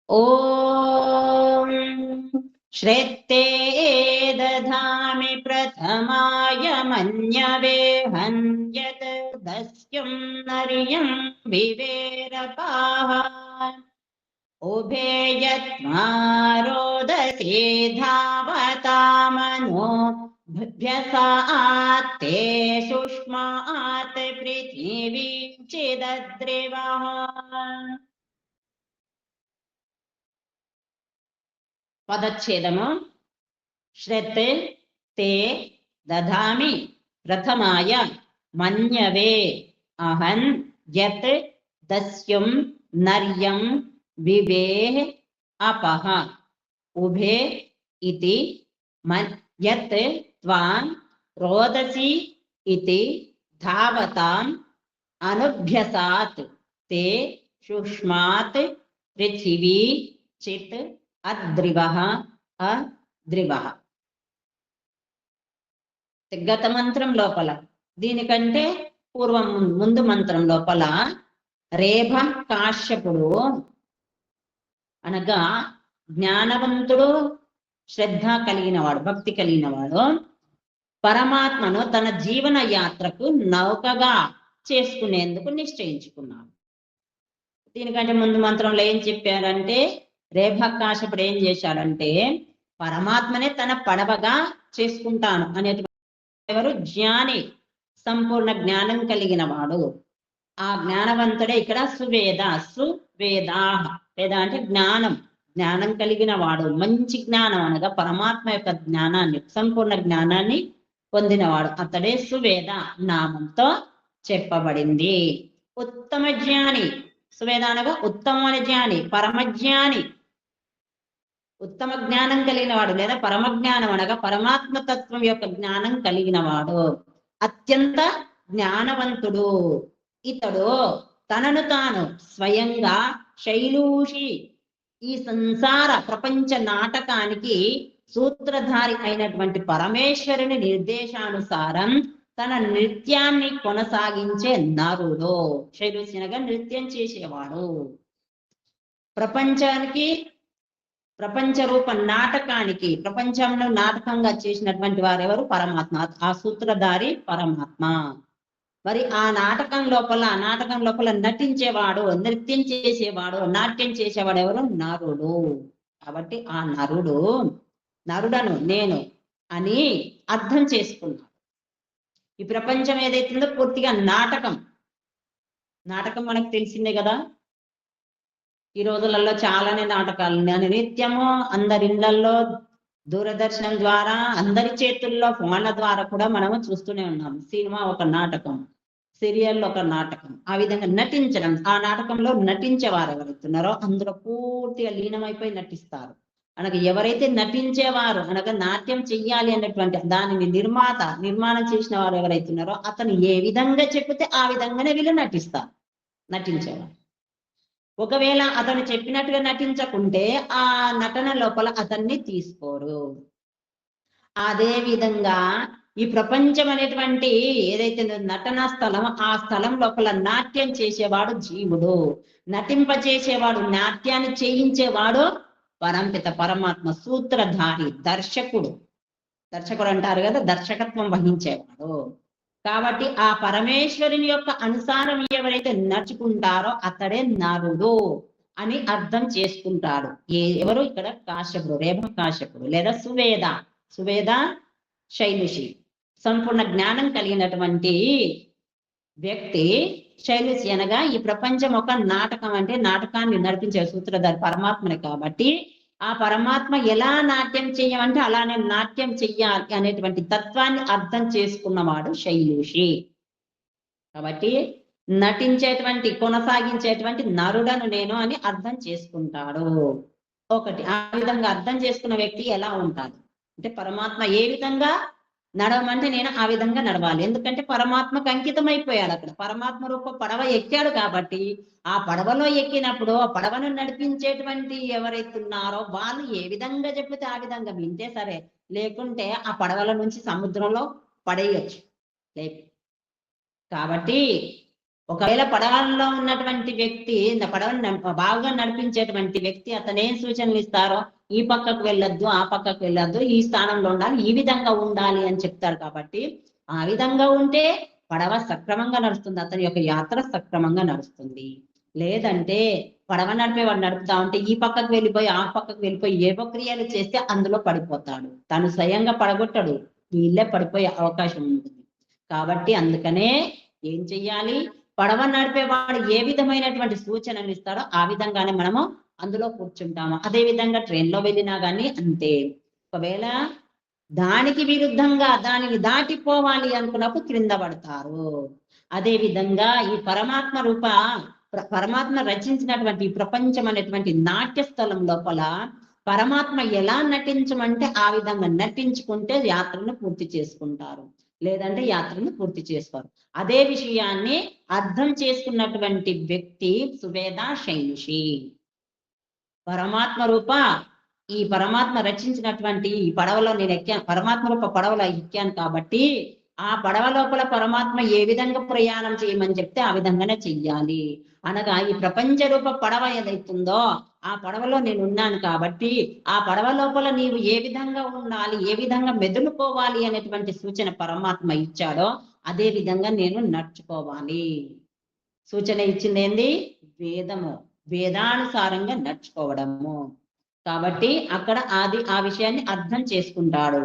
ఓం శ్రేత్తే దధామి ప్రథమాయ మన్యవే హన్యత్ దస్యం నర్యం వివేరపాః ఉభే యత్మారోదసే ధావతామనో భ్యసాత్తే సుష్మాత్ పృథివీం చిదద్రివః. పదచ్ఛేదము. శ్రత్ తే దధామి ప్రథమాయ మన్యవే అహం యత్ దస్యం నర్యం వివేహ అపః ఉభే ఇతి యత్ త్వాం రోదసి ఇతి ధావతాం అనుభ్యసాత్ తే సుష్మాత్ పృథివీ చిత్ అద్రివః అద్రివః. గత మంత్రం లోపల, దీనికంటే పూర్వం ముందు మంత్రం లోపల రేభ కాశ్యపుడు అనగా జ్ఞానవంతుడు, శ్రద్ధ కలిగినవాడు, భక్తి కలిగినవాడు పరమాత్మను తన జీవన యాత్రకు నౌకగా చేసుకునేందుకు నిశ్చయించుకున్నాడు. దీనికంటే ముందు మంత్రంలో ఏం చెప్పారంటే, రేభకాశపుడు ఏం చేశాడంటే పరమాత్మనే తన పడవగా చేసుకుంటాను అనేటువంటి ఎవరు జ్ఞాని, సంపూర్ణ జ్ఞానం కలిగిన వాడు. ఆ జ్ఞానవంతుడే ఇక్కడ సువేద. సువేదా, వేద అంటే జ్ఞానం, జ్ఞానం కలిగిన వాడు, మంచి జ్ఞానం అనగా పరమాత్మ యొక్క జ్ఞానాన్ని, సంపూర్ణ జ్ఞానాన్ని పొందినవాడు అతడే సువేద నామంతో చెప్పబడింది. ఉత్తమ జ్ఞాని, సువేద అనగా ఉత్తమమైన జ్ఞాని, పరమజ్ఞాని, ఉత్తమ జ్ఞానం కలిగిన వాడు లేదా పరమజ్ఞానం అనగా పరమాత్మ తత్వం యొక్క జ్ఞానం కలిగిన వాడు, అత్యంత జ్ఞానవంతుడు. ఇతడు తనను తాను స్వయంగా శైలూషి, ఈ సంసార ప్రపంచ నాటకానికి సూత్రధారి అయినటువంటి పరమేశ్వరుని నిర్దేశానుసారం తన నృత్యాన్ని కొనసాగించే నరుడు. శైలూషి అనగా నృత్యం చేసేవాడు. ప్రపంచానికి, ప్రపంచ రూప నాటకానికి, ప్రపంచంలో నాటకంగా చేసినటువంటి వారెవరు? పరమాత్మ. ఆ సూత్రధారి పరమాత్మ. మరి ఆ నాటకం లోపల నటించేవాడు, నృత్యం చేసేవాడు, నాట్యం చేసేవాడు ఎవరు? నరుడు. కాబట్టి ఆ నరుడను నేను అని అర్థం చేసుకున్నాడు. ఈ ప్రపంచం ఏదైతుందో పూర్తిగా నాటకం. మనకు తెలిసిందే కదా. ఈ రోజులలో చాలానే నాటకాలు, నిత్యము అందరి ఇళ్లలో దూరదర్శనం ద్వారా, అందరి చేతుల్లో ఫోన్ల ద్వారా కూడా మనము చూస్తూనే ఉన్నాం. సినిమా ఒక నాటకం, సీరియల్ ఒక నాటకం. ఆ విధంగా నటించడం, ఆ నాటకంలో నటించేవారు ఎవరైతున్నారో అందులో పూర్తిగా లీనమైపోయి నటిస్తారు. అనగా ఎవరైతే నటించేవారు అనగా నాట్యం చెయ్యాలి అన్నటువంటి దానిని నిర్మాణం చేసిన వారు ఎవరైతున్నారో అతను ఏ విధంగా చెప్తే ఆ విధంగానే వీళ్ళు నటించేవారు. ఒకవేళ అతను చెప్పినట్టుగా నటించకుంటే ఆ నటన లోపల అతన్ని తీసుకోరు. అదే విధంగా ఈ ప్రపంచం అనేటువంటి ఏదైతే నటనా స్థలం, ఆ స్థలం లోపల నాట్యం చేసేవాడు జీవుడు, నటింపచేసేవాడు, నాట్యాన్ని చేయించేవాడు పరంపిత పరమాత్మ, సూత్రధారి, దర్శకుడు అంటారు కదా, దర్శకత్వం వహించేవాడు. కాబట్టి ఆ పరమేశ్వరుని యొక్క అనుసారం ఎవరైతే నడుచుకుంటారో అతడే నరుడు అని అర్థం చేసుకుంటాడు. ఎవరు ఇక్కడ? కాశ్యపుడు, రేభ కాశ్యపుడు లేదా సువేద శైలుషి, సంపూర్ణ జ్ఞానం కలిగినటువంటి వ్యక్తి శైలుషి. అనగా ఈ ప్రపంచం ఒక నాటకం, అంటే నాటకాన్ని నడిపించే సూత్రధారి పరమాత్మని. కాబట్టి ఆ పరమాత్మ ఎలా నాట్యం చెయ్యమంటే అలానే నాట్యం చెయ్యాలి అనేటువంటి తత్వాన్ని అర్థం చేసుకున్నవాడు శైలుషి. కాబట్టి నటించేటువంటి, కొనసాగించేటువంటి నరుడను నేను అని అర్థం చేసుకుంటాడు. ఒకటి, ఆ విధంగా అర్థం చేసుకున్న వ్యక్తి ఎలా ఉంటాడు అంటే పరమాత్మ ఏ విధంగా నడవమంటే నేను ఆ విధంగా నడవాలి. ఎందుకంటే పరమాత్మకు అంకితం అయిపోయాడు. అక్కడ పరమాత్మ రూప పడవ ఎక్కాడు కాబట్టి ఆ పడవలో ఎక్కినప్పుడు ఆ పడవను నడిపించేటువంటి ఎవరైతే ఉన్నారో వాళ్ళు ఏ విధంగా చెప్తే ఆ విధంగా వింటే సరే, లేకుంటే ఆ పడవల నుంచి సముద్రంలో పడేయచ్చు. కాబట్టి ఒకవేళ పడవలో ఉన్నటువంటి వ్యక్తి పడవని బాగా నడిపించేటువంటి వ్యక్తి అతను ఏం సూచనలు ఇస్తారో ఈ పక్కకు వెళ్ళొద్దు, ఆ పక్కకు వెళ్ళొద్దు, ఈ స్థానంలో ఉండాలి, ఈ విధంగా ఉండాలి అని చెప్తారు. కాబట్టి ఆ విధంగా ఉంటే పడవ సక్రమంగా నడుస్తుంది, అతని యొక్క యాత్ర సక్రమంగా నడుస్తుంది. లేదంటే పడవ నడిపేవాడు నడుపుతా ఉంటే ఈ పక్కకు వెళ్ళిపోయి ఆ పక్కకు వెళ్ళిపోయి ఏవో క్రియలు చేస్తే అందులో పడిపోతాడు. తను స్వయంగా పడగొట్టడు, వీళ్ళే పడిపోయే అవకాశం ఉంటుంది. కాబట్టి అందుకనే ఏం చెయ్యాలి, పడవ నడిపేవాడు ఏ విధమైనటువంటి సూచనలు ఇస్తాడో ఆ విధంగానే మనము అందులో కూర్చుంటాము. అదే విధంగా ట్రైన్లో వెళ్ళినా కానీ అంతే. ఒకవేళ దానికి విరుద్ధంగా దానిని దాటిపోవాలి అనుకున్నప్పుడు క్రింద పడతారు. అదే విధంగా ఈ పరమాత్మ రూప పరమాత్మ రచించినటువంటి ఈ ప్రపంచం అనేటువంటి నాట్య స్థలం లోపల పరమాత్మ ఎలా నటించమంటే ఆ విధంగా నటించుకుంటే యాత్రను పూర్తి చేసుకుంటారు, లేదంటే యాత్రను పూర్తి చేసుకోరు. అదే విషయాన్ని అర్థం చేసుకున్నటువంటి వ్యక్తి సువేద శైలుషి. పరమాత్మ రూప ఈ పరమాత్మ రచించినటువంటి ఈ పడవలో నేను ఎక్కాను, పరమాత్మ రూప పడవలో ఎక్కాను కాబట్టి ఆ పడవ లోపల పరమాత్మ ఏ విధంగా ప్రయాణం చేయమని చెప్తే ఆ విధంగానే చెయ్యాలి. అనగా ఈ ప్రపంచ రూప పడవ ఏదైతుందో ఆ పడవలో నేను ఉన్నాను కాబట్టి ఆ పడవ లోపల నీవు ఏ విధంగా ఉండాలి, ఏ విధంగా మెదులుకోవాలి అనేటువంటి సూచన పరమాత్మ ఇచ్చాడో అదే విధంగా నేను నడుచుకోవాలి. సూచన ఇచ్చింది ఏంది? వేదము, వేదానుసారంగా నడుచుకోవడము. కాబట్టి అక్కడ ఆ విషయాన్ని అర్థం చేసుకుంటాడు.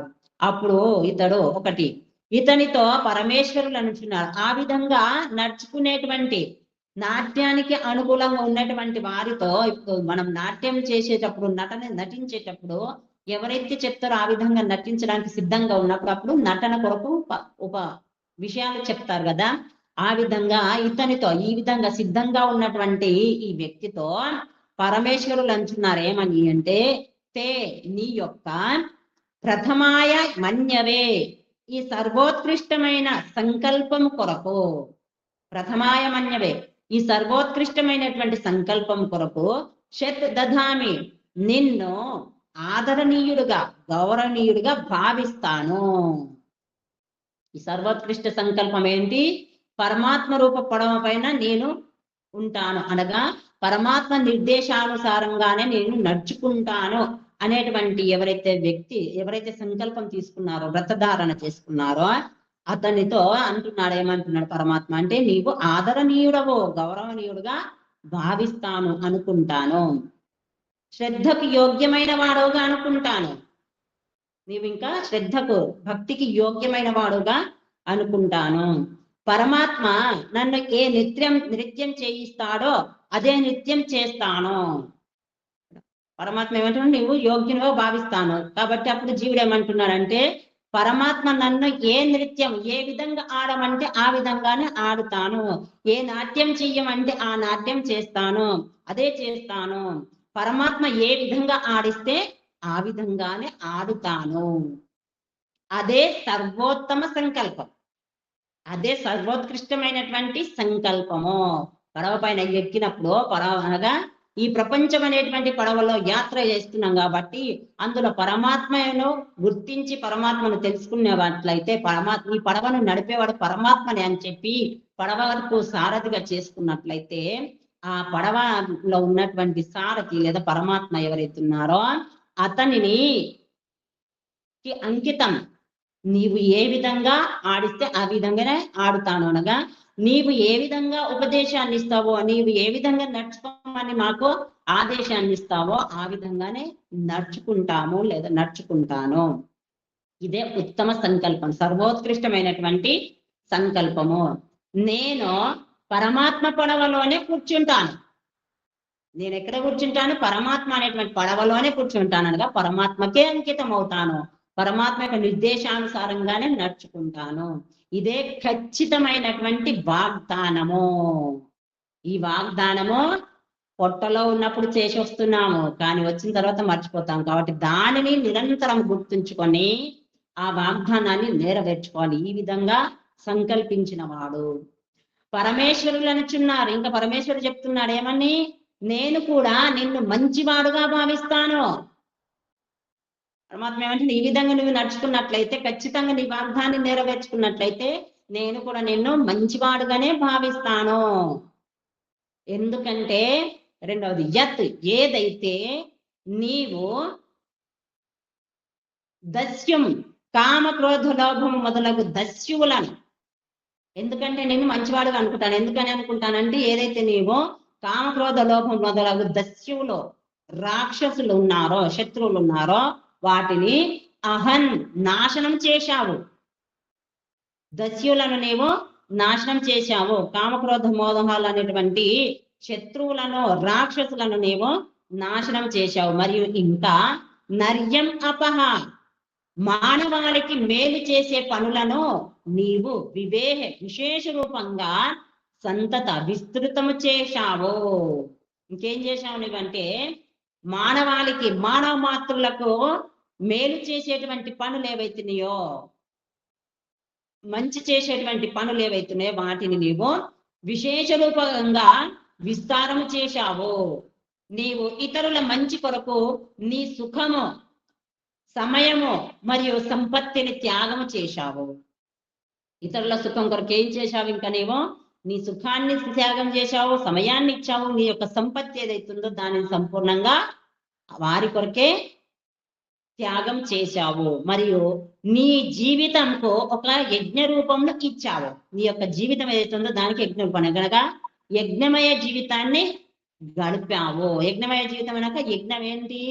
అప్పుడు ఇతడు ఒకటి ఇతనితో పరమేశ్వరులు అనుచున్నారు. ఆ విధంగా నడుచుకునేటువంటి నాట్యానికి అనుకూలంగా ఉన్నటువంటి వారితో ఇప్పుడు మనం నాట్యం చేసేటప్పుడు నటించేటప్పుడు ఎవరైతే చెప్తారో ఆ విధంగా నటించడానికి సిద్ధంగా ఉన్నప్పుడు అప్పుడు నటన కొరకు ఉప విషయాలు చెప్తారు కదా. ఆ విధంగా ఇతనితో ఈ విధంగా సిద్ధంగా ఉన్నటువంటి ఈ వ్యక్తితో పరమేశ్వరులు అంటున్నారు ఏమని అంటే, తే నీ యొక్క ప్రథమాయ మన్యవే ఈ సర్వోత్కృష్టమైన సంకల్పం కొరకు, ప్రథమాయ మన్యవే ఈ సర్వోత్కృష్టమైనటువంటి సంకల్పం కొరకు షత్ దధామి నిన్ను ఆదరణీయుడుగా గౌరవనీయుడిగా భావిస్తాను. ఈ సర్వోత్కృష్ట సంకల్పం ఏంటి? పరమాత్మ రూప పడవ పైన నేను ఉంటాను అనగా పరమాత్మ నిర్దేశానుసారంగానే నేను నడుచుకుంటాను అనేటువంటి ఎవరైతే సంకల్పం తీసుకున్నారో, వ్రతధారణ చేసుకున్నారో అతనితో అంటున్నాడు. ఏమంటున్నాడు పరమాత్మ అంటే, నీవు ఆదరణీయుడవో గౌరవనీయుడుగా భావిస్తాను, అనుకుంటాను. శ్రద్ధకు యోగ్యమైన వాడుగా అనుకుంటాను. నీవు ఇంకా శ్రద్ధకు భక్తికి యోగ్యమైన వాడుగా అనుకుంటాను. పరమాత్మ నన్ను ఏ నృత్యం చేయిస్తాడో అదే నృత్యం చేస్తాను. పరమాత్మ ఏమంటున్నాడు? నువ్వు యోగ్యునిగా భావిస్తాను. కాబట్టి అప్పుడు జీవుడు ఏమంటున్నాడంటే, పరమాత్మ నన్ను ఏ నృత్యం ఏ విధంగా ఆడమంటే ఆ విధంగానే ఆడుతాను, ఏ నాట్యం చెయ్యమంటే ఆ నాట్యం చేస్తాను, అదే చేస్తాను. పరమాత్మ ఏ విధంగా ఆడిస్తే ఆ విధంగానే ఆడుతాను. అదే సర్వోత్తమ సంకల్పం, అదే సర్వోత్కృష్టమైనటువంటి సంకల్పము. పడవ పైన ఎక్కినప్పుడు అనగా ఈ ప్రపంచం అనేటువంటి పడవలో యాత్ర చేస్తున్నాం కాబట్టి అందులో పరమాత్మను గుర్తించి పరమాత్మను తెలుసుకునేవాట్లయితే ఈ పడవను నడిపేవాడు పరమాత్మని అని చెప్పి పడవకు సారథిగా చేసుకున్నట్లయితే ఆ పడవలో ఉన్నటువంటి సారథి లేదా పరమాత్మ ఎవరైతే ఉన్నారో అతనిని అంకితం, నీవు ఏ విధంగా ఆడిస్తే ఆ విధంగానే ఆడుతాను అనగా నీవు ఏ విధంగా ఉపదేశాన్ని ఇస్తావో, నీవు ఏ విధంగా నడుచుకోమని మాకు ఆదేశాన్ని ఇస్తావో ఆ విధంగానే నడుచుకుంటాము లేదా నడుచుకుంటాను. ఇదే ఉత్తమ సంకల్పం, సర్వోత్కృష్టమైనటువంటి సంకల్పము. నేను పరమాత్మ పడవలోనే కూర్చుంటాను. నేను ఎక్కడ కూర్చుంటాను? పరమాత్మ అనేటువంటి పడవలోనే కూర్చుంటాను అనగా పరమాత్మకే అంకితం అవుతాను, పరమాత్మ యొక్క నిర్దేశానుసారంగానే నడుచుకుంటాను. ఇదే ఖచ్చితమైనటువంటి వాగ్దానము. ఈ వాగ్దానము పొట్టలో ఉన్నప్పుడు చేసి వస్తున్నాము, కానీ వచ్చిన తర్వాత మర్చిపోతాం. కాబట్టి దానిని నిరంతరం గుర్తుంచుకొని ఆ వాగ్దానాన్ని నెరవేర్చుకోవాలి. ఈ విధంగా సంకల్పించిన వాడు పరమేశ్వరులు అనుచున్నారు. ఇంకా పరమేశ్వరుడు చెప్తున్నాడు ఏమని, నేను కూడా నిన్ను మంచివాడుగా భావిస్తాను. పరమాత్మ ఏమంటే, ఈ విధంగా నువ్వు నడుచుకున్నట్లయితే, ఖచ్చితంగా నీ వాగ్దాన్ని నెరవేర్చుకున్నట్లయితే నేను కూడా నిన్ను మంచివాడుగానే భావిస్తాను. ఎందుకంటే రెండవది యత్, ఏదైతే నీవు దస్యం, కామ క్రోధ లోభం మొదలగు దస్యువులను, ఎందుకంటే నేను మంచివాడుగా అనుకుంటాను. ఎందుకని అనుకుంటానంటే ఏదైతే నీవు కామక్రోధ లోభం మొదలగు దస్యువులో రాక్షసులు ఉన్నారో, శత్రువులు ఉన్నారో వాటిని అహన్ నాశనం చేశావు. దస్యులను నీవు నాశనం చేశావు. కామక్రోధ మోదహాలు అనేటువంటి శత్రువులను, రాక్షసులను నీవు నాశనం చేశావు. మరియు ఇంకా నర్యం అపహ, మానవాళికి మేలు చేసే పనులను నీవు విశేష రూపంగా సంతత విస్తృతము చేశావు. ఇంకేం చేశావు నువ్వంటే మానవాళికి, మానవ మాతృలకు మేలు చేసేటువంటి పనులు ఏవైతున్నాయో, మంచి చేసేటువంటి పనులు ఏవైతున్నాయో వాటిని నీవు విశేష రూపంగా విస్తారము చేశావు. నీవు ఇతరుల మంచి కొరకు నీ సుఖము, సమయము మరియు సంపత్తిని త్యాగము చేశావు. ఇతరుల సుఖం కొరకు ఏం చేశావు? ఇంకా నీవు నీ సుఖాన్ని త్యాగం చేశావు, సమయాన్ని ఇచ్చావు, నీ యొక్క సంపత్తి ఏదైతుందో దానిని సంపూర్ణంగా వారి కొరకే త్యాగం చేశావు. మరియు నీ జీవితంకు ఒక యజ్ఞ రూపంలో ఇచ్చావు. నీ యొక్క జీవితం ఏదైతుందో దానికి యజ్ఞ రూపం, కనుక యజ్ఞమయ జీవితాన్ని గడిపావు. యజ్ఞమయ జీవితం అనక యజ్ఞం ఏంటి?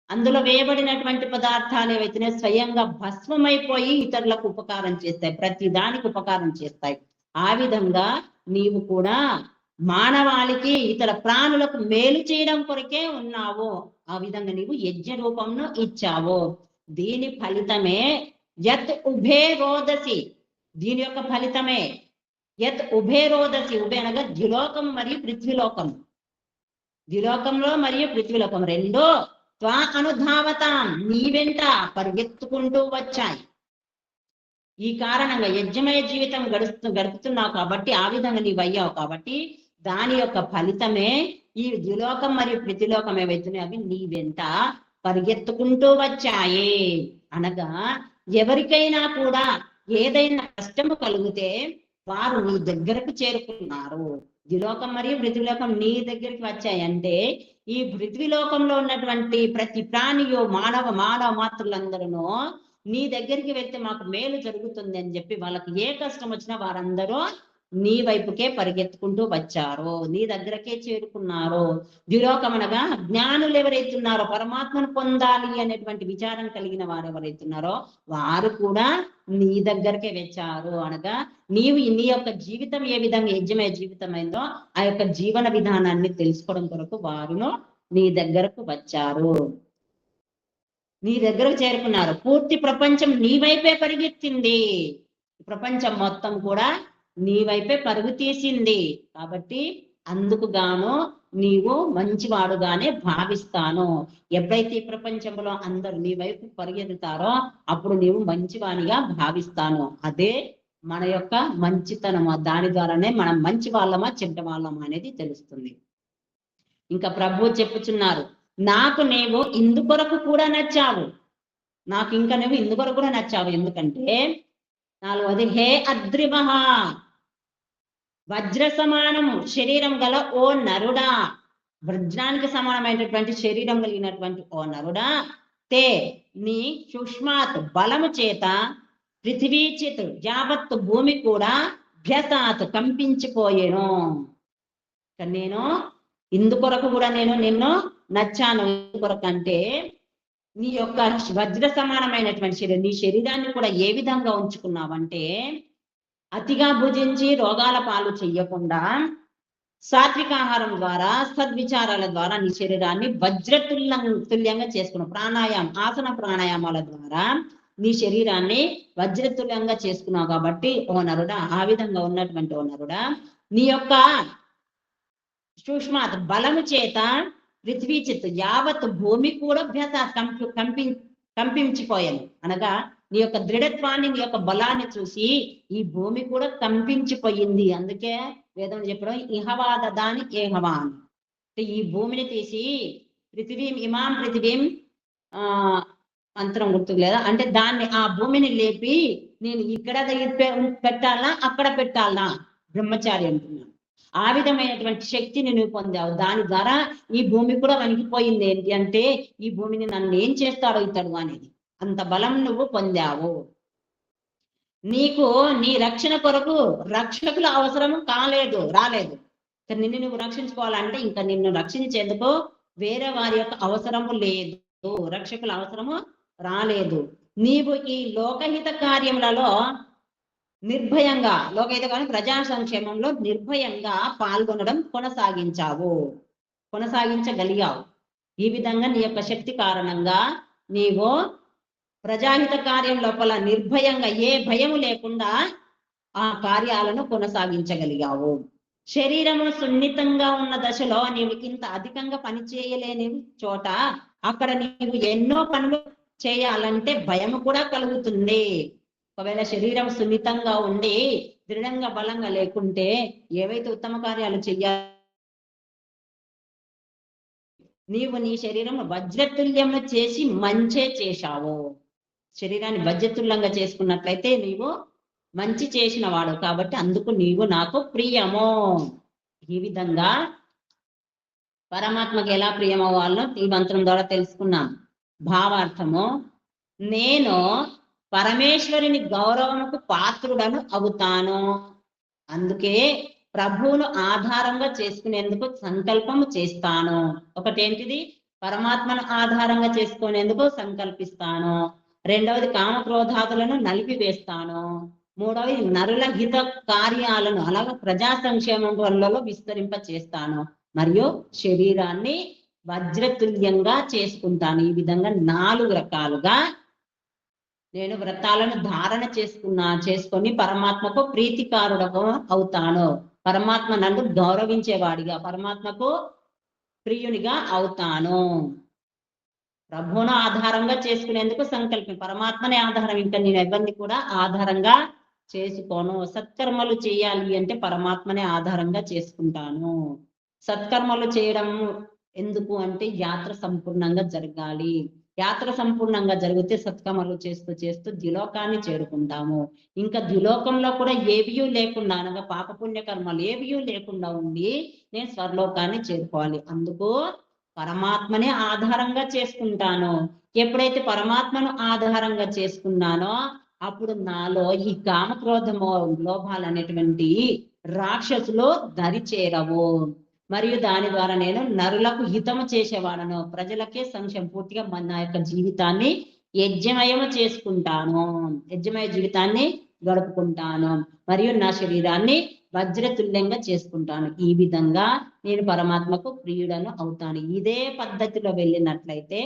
అందులో వేయబడినటువంటి పదార్థాలు ఏవైతే స్వయంగా భస్మమైపోయి ఇతరులకు ఉపకారం చేస్తాయి, ప్రతి దానికి ఉపకారం చేస్తాయి. ఆ విధంగా నీవు కూడా మానవాళికి, ఇతర ప్రాణులకు మేలు చేయడం కొరకే ఉన్నావు. ఆ విధంగా నీవు యజ్ఞ రూపంలో ఇచ్చావు. దీని ఫలితమే యత్ ఉభే రోదసి, దీని యొక్క ఫలితమే యత్ ఉభే రోదసి. ఉభే అనగా ద్యులోకం మరియు పృథ్వీలోకం. ద్యులోకంలో మరియు పృథ్వీలోకం రెండో త్వా అనుధావతాం, నీ వెంట పరిగెత్తుకుంటూ వచ్చాయి. ఈ కారణంగా యజ్ఞమయ జీవితం గడుపుతున్నావు కాబట్టి, ఆ విధంగా నీవు అయ్యావు కాబట్టి దాని యొక్క ఫలితమే ఈ ద్యులోకం మరియు పృథ్వీలోకం ఏవైతున్నాయి అవి నీ వెంట పరిగెత్తుకుంటూ వచ్చాయి. అనగా ఎవరికైనా కూడా ఏదైనా కష్టము కలిగితే వారు నీ దగ్గరకు చేరుకున్నారు. ద్యులోకం మరియు పృథ్వీలోకం నీ దగ్గరికి వచ్చాయంటే ఈ పృథ్వీలోకంలో ఉన్నటువంటి ప్రతి ప్రాణియో, మానవ మాతృలందరూ నీ దగ్గరికి వెళ్తే మాకు మేలు జరుగుతుంది అని చెప్పి వాళ్ళకి ఏ కష్టం వచ్చినా వారందరూ నీ వైపుకే పరిగెత్తుకుంటూ వచ్చారు, నీ దగ్గరకే చేరుకున్నారు. ద్యులోకం అనగా జ్ఞానులు ఎవరైతున్నారో, పరమాత్మను పొందాలి అనేటువంటి విచారం కలిగిన వారు ఎవరైతున్నారో వారు కూడా నీ దగ్గరకే వచ్చారు. అనగా నీవు నీ యొక్క జీవితం ఏ విధంగా యజ్ఞమయ జీవితం అయిందో ఆ యొక్క జీవన విధానాన్ని తెలుసుకోవడం కొరకు వారును నీ దగ్గరకు వచ్చారు, నీ దగ్గరకు చేరుకున్నారు. పూర్తి ప్రపంచం నీ వైపే పరిగెత్తింది. ప్రపంచం మొత్తం కూడా నీ వైపే పరుగు తీసింది. కాబట్టి అందుకు గాను నీవు మంచివాడుగానే భావిస్తాను. ఎప్పుడైతే ఈ ప్రపంచంలో అందరూ నీ వైపు పరిగెత్తుతారో అప్పుడు నీవు మంచివానిగా భావిస్తాను. అదే మన యొక్క మంచితనము. దాని ద్వారానే మనం మంచి వాళ్ళమా చెడ్డ వాళ్ళమా అనేది తెలుస్తుంది. ఇంకా ప్రభు చెప్పుచున్నారు, నాకు నీవు ఇందుకొరకు కూడా నచ్చావు. నాకు ఇంకా నువ్వు ఇందుకొరకు కూడా నచ్చావు. ఎందుకంటే నాలుగవది, హే అద్రిమహ, వజ్ర సమానము శరీరం గల ఓ నరుడా, వజ్రానికి సమానమైనటువంటి శరీరం కలిగినటువంటి ఓ నరుడా, తే నీ సూక్ష్మాత్ బలము చేత పృథివీచిత్ యావత్తు భూమి కూడా భ్యసాత్ కంపించిపోయేను. నేను ఇందుకొరకు కూడా నేను నిన్ను నచ్చాను. ఎందుకొరకు అంటే నీ యొక్క వజ్ర సమానమైనటువంటి శరీరం, నీ శరీరాన్ని కూడా ఏ విధంగా ఉంచుకున్నావంటే అతిగా భుజించి రోగాల పాలు చెయ్యకుండా సాత్వికాహారం ద్వారా, సద్విచారాల ద్వారా నీ శరీరాన్ని వజ్రతుల్యంగా చేసుకున్నావు. ఆసన ప్రాణాయామాల ద్వారా నీ శరీరాన్ని వజ్రతుల్యంగా చేసుకున్నావు. కాబట్టి ఓ నరుడా, ఆ విధంగా ఉన్నటువంటి ఓ నరుడా, నీ యొక్క సూక్ష్మాత్ బలము చేత పృథ్వీచిత్ యావత్ భూమి కూడా కంపించిపోయాను. అనగా నీ యొక్క దృఢత్వాన్ని, నీ యొక్క బలాన్ని చూసి ఈ భూమి కూడా కంపించిపోయింది. అందుకే వేదం చెప్పడం ఇహవాద దాని ఏహవాన్, ఈ భూమిని తీసి పృథివీం ఇమాం పృథివీం మంత్రం గుర్తుకు లేదా అంటే దాన్ని ఆ భూమిని లేపి నేను ఇక్కడ పెట్టాలా అక్కడ పెట్టాలా బ్రహ్మచారి అంటున్నాను. ఆ విధమైనటువంటి శక్తిని నువ్వు పొందావు. దాని ద్వారా ఈ భూమి కూడా వణికిపోయింది. ఏంటి అంటే ఈ భూమిని నన్ను ఏం చేస్తాడో ఇతడు అనేది. అంత బలం నువ్వు పొందావు. నీకు నీ రక్షణ కొరకు రక్షకుల అవసరం రాలేదు. నిన్ను నువ్వు రక్షించుకోవాలంటే ఇంకా నిన్ను రక్షించేందుకు వేరే వారి యొక్క అవసరము లేదు, రక్షకుల అవసరము రాలేదు. నీవు ఈ లోకహిత కార్యములలో నిర్భయంగా, లోకహిత కానీ ప్రజా సంక్షేమంలో నిర్భయంగా పాల్గొనడం కొనసాగించగలిగావు. ఈ విధంగా నీ యొక్క శక్తి కారణంగా నీవు ప్రజాహిత కార్యం లోపల నిర్భయంగా ఏ భయము లేకుండా ఆ కార్యాలను కొనసాగించగలిగావు. శరీరము సున్నితంగా ఉన్న దశలో నీవు ఇంత అధికంగా పని చేయలేని చోట అక్కడ నీవు ఎన్నో పనులు చేయాలంటే భయము కూడా కలుగుతుంది. ఒకవేళ శరీరం సున్నితంగా ఉండి దృఢంగా బలంగా లేకుంటే ఏవైతే ఉత్తమ కార్యాలు చెయ్యాలి, నీవు నీ శరీరం వజ్రతుల్యంలో చేసి మంచే చేశావు. శరీరాన్ని వజ్రతుల్యంగా చేసుకున్నట్లయితే నీవు మంచి చేసిన వాడు కాబట్టి అందుకు నీవు నాకు ప్రియము. ఈ విధంగా పరమాత్మకి ఎలా ప్రియమవ్వాలో ఈ మంత్రం ద్వారా తెలుసుకున్నాం. భావార్థము, నేను పరమేశ్వరుని గౌరవముకు పాత్రుడను అవుతాను. అందుకే ప్రభువును ఆధారంగా చేసుకునేందుకు సంకల్పము చేస్తాను. ఒకటేంటిది, పరమాత్మను ఆధారంగా చేసుకునేందుకు సంకల్పిస్తాను. రెండవది, కామక్రోధాదులను నలిపివేస్తాను. మూడవది, నరుల హిత కార్యాలను అలాగే ప్రజా సంక్షేమం వల్ల విస్తరింప చేస్తాను. మరియు శరీరాన్ని వజ్రతుల్యంగా చేసుకుంటాను. ఈ విధంగా 4 రకాలుగా నేను వ్రతాలను ధారణ చేసుకొని పరమాత్మకు ప్రీతికారుడము అవుతాను. పరమాత్మ నన్ను గౌరవించేవాడిగా, పరమాత్మకు ప్రియునిగా అవుతాను. ప్రభువును ఆధారంగా చేసుకునేందుకు సంకల్పం, పరమాత్మనే ఆధారం, ఇంకా నేను ఎవరిని కూడా ఆధారంగా చేసుకోను. సత్కర్మలు చేయాలి అంటే పరమాత్మనే ఆధారంగా చేసుకుంటాను. సత్కర్మలు చేయడం ఎందుకు అంటే యాత్ర సంపూర్ణంగా జరగాలి. యాత్ర సంపూర్ణంగా జరిగితే సత్కర్మలు చేస్తూ చేస్తూ ద్విలోకాన్ని చేరుకుంటాము. ఇంకా ద్విలోకంలో కూడా ఏవియూ లేకుండా అనగా పాపపుణ్య కర్మలు ఏవియూ లేకుండా ఉండి నేను స్వర్లోకాన్ని చేరుకోవాలి. అందుకు పరమాత్మనే ఆధారంగా చేసుకుంటాను. ఎప్పుడైతే పరమాత్మను ఆధారంగా చేసుకున్నానో అప్పుడు నాలో ఈ కామక్రోధమో లోభాలు అనేటువంటి రాక్షసులు దరి చేరవు. మరియు దాని ద్వారా నేను నరులకు హితము చేసేవాడను, ప్రజలకే సంక్షేమం, పూర్తిగా నా యొక్క జీవితాన్ని యజ్ఞమయము చేసుకుంటాను, యజ్ఞమయ జీవితాన్ని గడుపుకుంటాను. మరియు నా శరీరాన్ని వజ్రతుల్యంగా చేసుకుంటాను. ఈ విధంగా నేను పరమాత్మకు ప్రియుడను అవుతాను. ఇదే పద్ధతిలో వెళ్ళినట్లయితే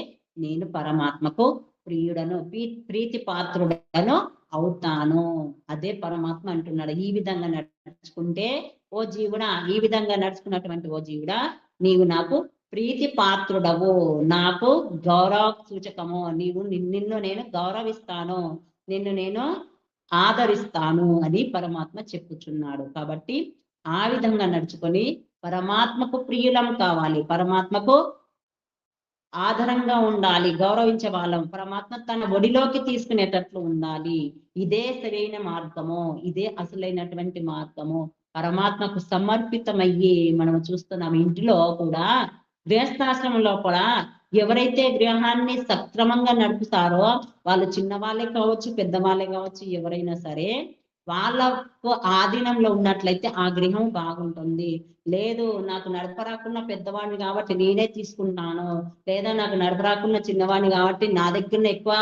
నేను పరమాత్మకు ప్రియుడను, ప్రీతి పాత్రుడను అవుతాను. అదే పరమాత్మ అంటున్నాడు. ఈ విధంగా నడుచుకుంటే ఓ జీవుడా, ఈ విధంగా నడుచుకున్నటువంటి ఓ జీవుడా, నీవు నాకు ప్రీతి పాత్రుడవు, నాకు గౌరవ సూచకము, నిన్ను నేను గౌరవిస్తాను, నిన్ను నేను ఆదరిస్తాను అని పరమాత్మ చెప్పుచున్నాడు. కాబట్టి ఆ విధంగా నడుచుకొని పరమాత్మకు ప్రియులం కావాలి, పరమాత్మకు ఆధారంగా ఉండాలి, గౌరవించే వాళ్ళం, పరమాత్మ తన ఒడిలోకి తీసుకునేటట్లు ఉండాలి. ఇదే సరైన మార్గము, ఇదే అసలైనటువంటి మార్గము. పరమాత్మకు సమర్పితమయ్యి మనం చూస్తున్నాం. ఇంటిలో కూడా గృహస్థాశ్రమంలో కూడా ఎవరైతే గృహాన్ని సక్రమంగా నడుపుతారో వాళ్ళు చిన్నవాళ్ళే కావచ్చు, పెద్దవాళ్ళే కావచ్చు, ఎవరైనా సరే వాళ్ళకు ఆధీనంలో ఉన్నట్లయితే ఆ గృహం బాగుంటుంది. లేదు నాకు నడపరాకున్న పెద్దవాడిని కాబట్టి నేనే తీసుకుంటాను, లేదా నాకు నడపరాకున్న చిన్నవాడిని కాబట్టి నా దగ్గర ఎక్కువ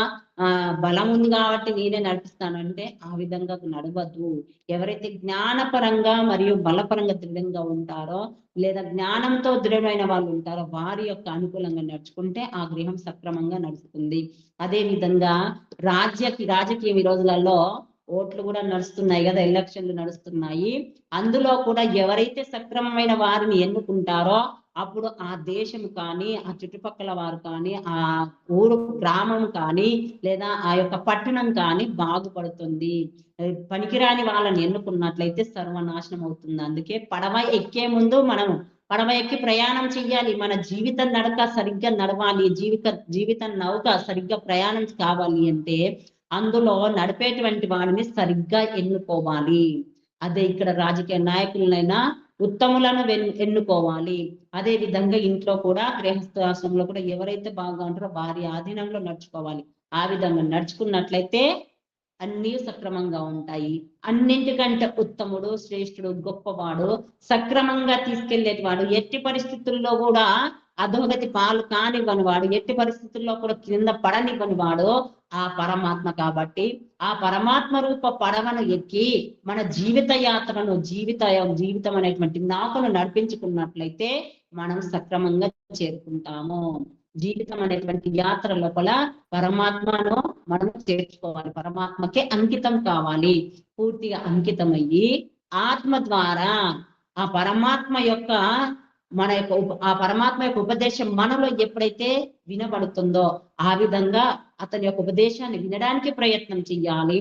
బలం ఉంది కాబట్టి నేనే నడిపిస్తాను అంటే ఆ విధంగా నడవద్దు. ఎవరైతే జ్ఞానపరంగా మరియు బలపరంగా దృఢంగా ఉంటారో లేదా జ్ఞానంతో దృఢమైన వాళ్ళు ఉంటారో వారి యొక్క అనుకూలంగా నడుచుకుంటే ఆ గృహం సక్రమంగా నడుస్తుంది. అదే విధంగా రాజకీయం ఈ రోజులలో ఓట్లు కూడా నడుస్తున్నాయి కదా, ఎలక్షన్లు నడుస్తున్నాయి. అందులో కూడా ఎవరైతే సక్రమమైన వారిని ఎన్నుకుంటారో అప్పుడు ఆ దేశం కానీ, ఆ చుట్టుపక్కల వారు కానీ, ఆ ఊరు గ్రామం కానీ, లేదా ఆ యొక్క పట్టణం కానీ బాగుపడుతుంది. పనికిరాని వాళ్ళని ఎన్నుకున్నట్లయితే సర్వనాశనం అవుతుంది. అందుకే పడవ ఎక్కే ముందు మనం పడవ ఎక్కి ప్రయాణం చెయ్యాలి. మన జీవితం నడక సరిగ్గా నడవాలి. జీవితం నౌక సరిగ్గా ప్రయాణం కావాలి అంటే అందులో నడిపేటువంటి వాడిని సరిగ్గా ఎన్నుకోవాలి. అదే ఇక్కడ రాజకీయ నాయకులనైనా ఉత్తములను ఎన్నుకోవాలి. అదే విధంగా ఇంట్లో కూడా గృహస్థాశ్రమంలో కూడా ఎవరైతే బాగా ఉంటారో వారి ఆధీనంలో నడుచుకోవాలి. ఆ విధంగా నడుచుకున్నట్లయితే అన్నీ సక్రమంగా ఉంటాయి. అన్నింటికంటే ఉత్తముడు, శ్రేష్ఠుడు, గొప్పవాడు, సక్రమంగా తీసుకెళ్లేటివాడు, ఎట్టి పరిస్థితుల్లో కూడా అధోగతి పాలు కానివ్వని వాడు, ఎట్టి పరిస్థితుల్లో కూడా కింద పడనివ్వని వాడు ఆ పరమాత్మ. కాబట్టి ఆ పరమాత్మ రూప పడవను ఎక్కి మన జీవిత యాత్రను జీవితం అనేటువంటి నాకును నడిపించుకున్నట్లయితే మనం సక్రమంగా చేరుకుంటాము. జీవితం అనేటువంటి యాత్ర లోపల పరమాత్మను మనం చేర్చుకోవాలి. పరమాత్మకే అంకితం కావాలి. పూర్తిగా అంకితమయ్యి ఆత్మ ద్వారా ఆ పరమాత్మ యొక్క ఆ పరమాత్మ యొక్క ఉపదేశం మనలో ఎప్పుడైతే వినబడుతుందో ఆ విధంగా అతని యొక్క ఉపదేశాన్ని వినడానికి ప్రయత్నం చెయ్యాలి.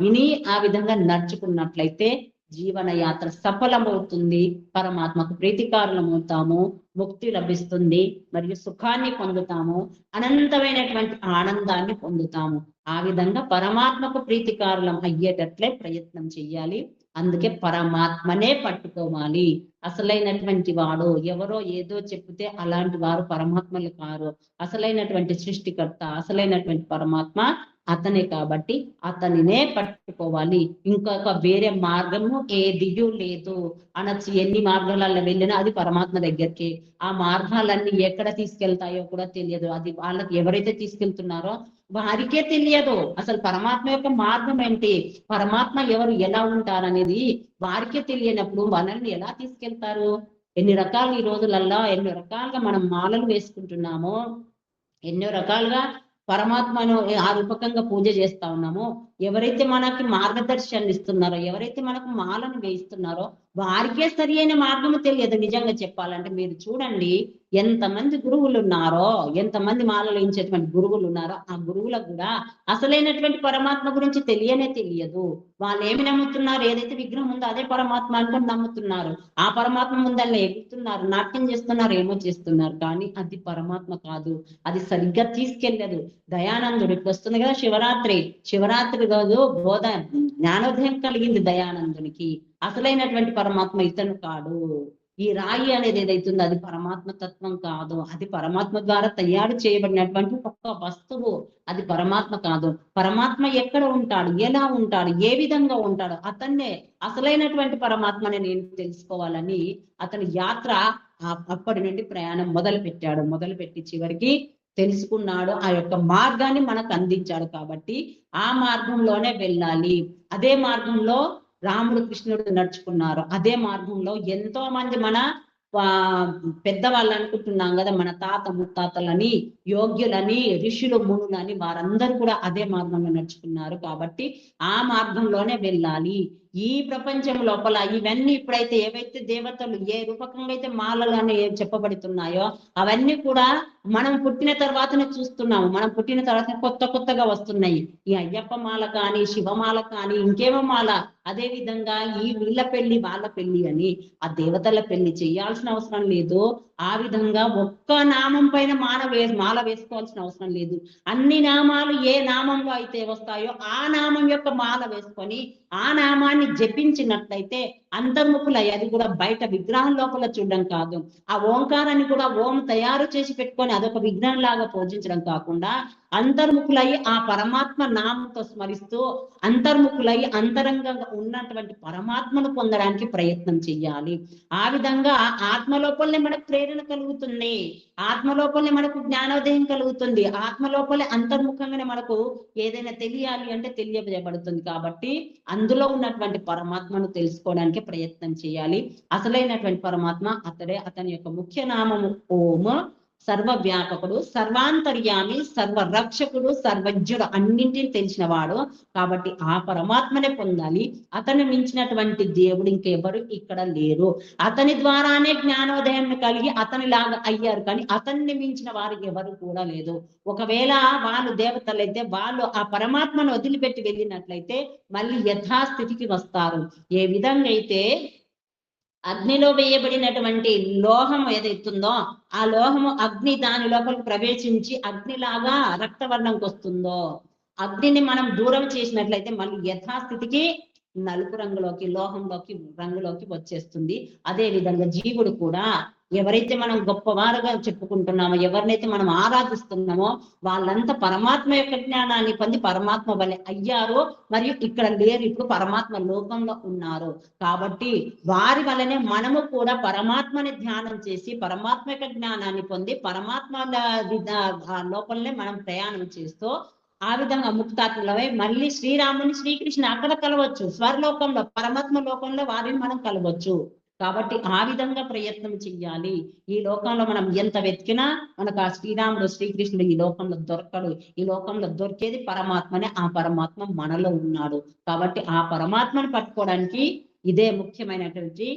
విని ఆ విధంగా నడుచుకున్నట్లయితే జీవన యాత్ర సఫలమవుతుంది. పరమాత్మకు ప్రీతికారులమవుతాము. ముక్తి లభిస్తుంది. మరియు సుఖాన్ని పొందుతాము. అనంతమైనటువంటి ఆనందాన్ని పొందుతాము. ఆ విధంగా పరమాత్మకు ప్రీతికారులం అయ్యేటట్లే ప్రయత్నం చెయ్యాలి. అందుకే పరమాత్మనే పట్టుకోవాలి. అసలైనటువంటి వాడు ఎవరో ఏదో చెప్తే అలాంటి వారు పరమాత్మలు కారు. అసలైనటువంటి సృష్టికర్త, అసలైనటువంటి పరమాత్మ అతనే. కాబట్టి అతనినే పట్టుకోవాలి. ఇంకొక వేరే మార్గము ఏదియూ లేదు అనొచ్చు. ఎన్ని మార్గాలలో వెళ్ళినా అది పరమాత్మ దగ్గరికి. ఆ మార్గాలన్నీ ఎక్కడ తీసుకెళ్తాయో కూడా తెలియదు. అది వాళ్ళకి ఎవరైతే తీసుకెళ్తున్నారో వారికే తెలియదు. అసలు పరమాత్మ యొక్క మార్గం ఏంటి, పరమాత్మ ఎవరు, ఎలా ఉంటారనేది వారికే తెలియనప్పుడు మనల్ని ఎలా తీసుకెళ్తారు? ఎన్ని రకాలు ఈ రోజులల్లో ఎన్ని రకాలుగా మనం మాలలు వేసుకుంటున్నామో, ఎన్నో రకాలుగా పరమాత్మను ఆ రూపకంగా పూజ చేస్తా ఉన్నామో, ఎవరైతే మనకి మార్గదర్శనాన్ని ఇస్తున్నారో, ఎవరైతే మనకు మాలను వేయిస్తున్నారో వారికే సరి అయిన మార్గము తెలియదు. నిజంగా చెప్పాలంటే మీరు చూడండి, ఎంతమంది గురువులు ఉన్నారో, ఎంతమంది మాలలు వేయించేటువంటి గురువులు ఉన్నారో, ఆ గురువులకు కూడా అసలైనటువంటి పరమాత్మ గురించి తెలియదు. వాళ్ళు ఏమి నమ్ముతున్నారు? ఏదైతే విగ్రహం ఉందో అదే పరమాత్మ అనుకుని నమ్ముతున్నారు. ఆ పరమాత్మ ముందల్ని ఎగుతున్నారు, నాట్యం చేస్తున్నారు, ఏమో చేస్తున్నారు. కానీ అది పరమాత్మ కాదు. అది సరిగ్గా తీసుకెళ్ళదు. దయానందుడు ఇప్పుడు వస్తుంది కదా శివరాత్రి రోజు జ్ఞానోదయం కలిగింది దయానందునికి. అసలైనటువంటి పరమాత్మ ఇతను కాడు. ఈ రాయి అనేది ఏదైతుందో అది పరమాత్మ తత్వం కాదు. అది పరమాత్మ ద్వారా తయారు చేయబడినటువంటి ఒక వస్తువు. అది పరమాత్మ కాదు. పరమాత్మ ఎక్కడ ఉంటాడు, ఎలా ఉంటాడు, ఏ విధంగా ఉంటాడు, అతన్నే అసలైనటువంటి పరమాత్మని నేను తెలుసుకోవాలని అతని యాత్ర అప్పటి నుండి ప్రయాణం మొదలుపెట్టి చివరికి తెలుసుకున్నాడు. ఆ యొక్క మార్గాన్ని మనకు అందించాడు. కాబట్టి ఆ మార్గంలోనే వెళ్ళాలి. అదే మార్గంలో రాముడు కృష్ణుడు నడుచుకున్నారు. అదే మార్గంలో ఎంతో మంది మన పెద్దవాళ్ళు అనుకుంటున్నాం కదా, మన తాత ముత్తాతలని, యోగ్యులని, ఋషులు, మునులని, వారందరూ కూడా అదే మార్గంలో నడుచుకున్నారు. కాబట్టి ఆ మార్గంలోనే వెళ్ళాలి. ఈ ప్రపంచం లోపల ఇవన్నీ ఇప్పుడైతే ఏవైతే దేవతలు ఏ రూపకంగా అయితే మాలలు అని చెప్పబడుతున్నాయో అవన్నీ కూడా మనం పుట్టిన తర్వాతనే చూస్తున్నాము. మనం పుట్టిన తర్వాత కొత్తగా వస్తున్నాయి. ఈ అయ్యప్ప మాల కానీ, శివమాల కానీ, ఇంకేమో మాల. అదే విధంగా ఈ వీళ్ళ పెళ్లి వాళ్ళ పెళ్లి అని ఆ దేవతల పెళ్లి చేయాల్సిన అవసరం లేదు. ఆ విధంగా ఒక్క నామం పైన మాల వేసుకోవాల్సిన అవసరం లేదు. అన్ని నామాలు ఏ నామంలో అయితే వస్తాయో ఆ నామం యొక్క మాల వేసుకొని ఆ నామాన్ని జపించినట్లయితే అంతర్ముఖులై, అది కూడా బయట విగ్రహం లోపల చూడడం కాదు, ఆ ఓంకారాన్ని కూడా ఓం తయారు చేసి పెట్టుకొని అదొక విగ్రహం లాగా పూజించడం కాకుండా అంతర్ముఖులై ఆ పరమాత్మ నామంతో స్మరిస్తూ అంతర్ముఖులై అంతరంగంగా ఉన్నటువంటి పరమాత్మను పొందడానికి ప్రయత్నం చెయ్యాలి. ఆ విధంగా ఆత్మ లోపలనే మనకు ప్రేరణ కలుగుతుంది. ఆత్మ లోపలనే మనకు జ్ఞానోదయం కలుగుతుంది. ఆత్మ లోపలే అంతర్ముఖంగానే మనకు ఏదైనా తెలియాలి అంటే తెలియజేయబడుతుంది. కాబట్టి అందులో ఉన్నటువంటి పరమాత్మను తెలుసుకోవడానికి ప్రయత్నం చేయాలి. అసలైనటువంటి పరమాత్మ అతడే. అతని యొక్క ముఖ్య నామము ఓం. సర్వవ్యాపకుడు, సర్వాంతర్యామి, సర్వరక్షకుడు, సర్వజ్ఞుడు, అన్నింటిని తెలిసిన వాడు. కాబట్టి ఆ పరమాత్మనే పొందాలి. అతను మించినటువంటి దేవుడు ఇంకెవరు ఇక్కడ లేరు. అతని ద్వారానే జ్ఞానోదయం కలిగి అతనిలాగా అయ్యారు. కానీ అతన్ని మించిన వారు ఎవరు కూడా లేదు. ఒకవేళ వాళ్ళు దేవతలైతే వాళ్ళు ఆ పరమాత్మను వదిలిపెట్టి వెళ్ళినట్లయితే మళ్ళీ యథాస్థితికి వస్తారు. ఏ విధంగా అయితే అగ్నిలో వేయబడినటువంటి లోహం ఏదైతుందో ఆ లోహము అగ్ని దాని లోపలికి ప్రవేశించి అగ్నిలాగా రక్తవర్ణంకి వస్తుందో, అగ్నిని మనం దూరం చేసినట్లయితే మళ్ళీ యథాస్థితికి నలుపు రంగులోకి, లోహంలోకి, రంగులోకి వచ్చేస్తుంది. అదే విధంగా జీవుడు కూడా ఎవరైతే మనం గొప్పవారుగా చెప్పుకుంటున్నామో, ఎవరినైతే మనం ఆరాధిస్తున్నామో వాళ్ళంతా పరమాత్మ యొక్క జ్ఞానాన్ని పొంది పరమాత్మ వలె అయ్యారు. మరియు ఇక్కడ లేరు, ఇప్పుడు పరమాత్మ లోకంలో ఉన్నారు. కాబట్టి వారి వలనే మనము కూడా పరమాత్మని ధ్యానం చేసి పరమాత్మ యొక్క జ్ఞానాన్ని పొంది పరమాత్మ లోపలనే మనం ప్రయాణం చేస్తూ ఆ విధంగా ముక్తాత్మలమై మళ్ళీ శ్రీరాముని శ్రీకృష్ణ అక్కడ కలవచ్చు. స్వర్లోకంలో పరమాత్మ లోకంలో వారిని మనం కలవచ్చు. కాబట్టి ఆ విధంగా ప్రయత్నం చెయ్యాలి. ఈ లోకంలో మనం ఎంత వెతికినా మనకు ఆ శ్రీరాముడు శ్రీకృష్ణుడు ఈ లోకంలో దొరకడు. ఈ లోకంలో దొరికేది పరమాత్మనే. ఆ పరమాత్మ మనలో ఉన్నాడు. కాబట్టి ఆ పరమాత్మను పట్టుకోవడానికి ఇదే ముఖ్యమైనటువంటి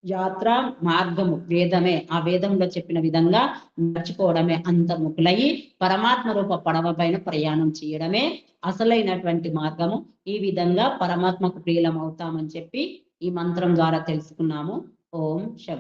యాత్ర మార్గము. వేదమే, ఆ వేదంలో చెప్పిన విధంగా నడుచుకోవడమే అంతర్ముఖులయ్యి పరమాత్మ రూప పడవ పైన ప్రయాణం చేయడమే అసలైనటువంటి మార్గము. ఈ విధంగా పరమాత్మకు ప్రియులం అవుతామని చెప్పి ఈ మంత్రం ద్వారా తెలుసుకున్నాము. ఓం శం.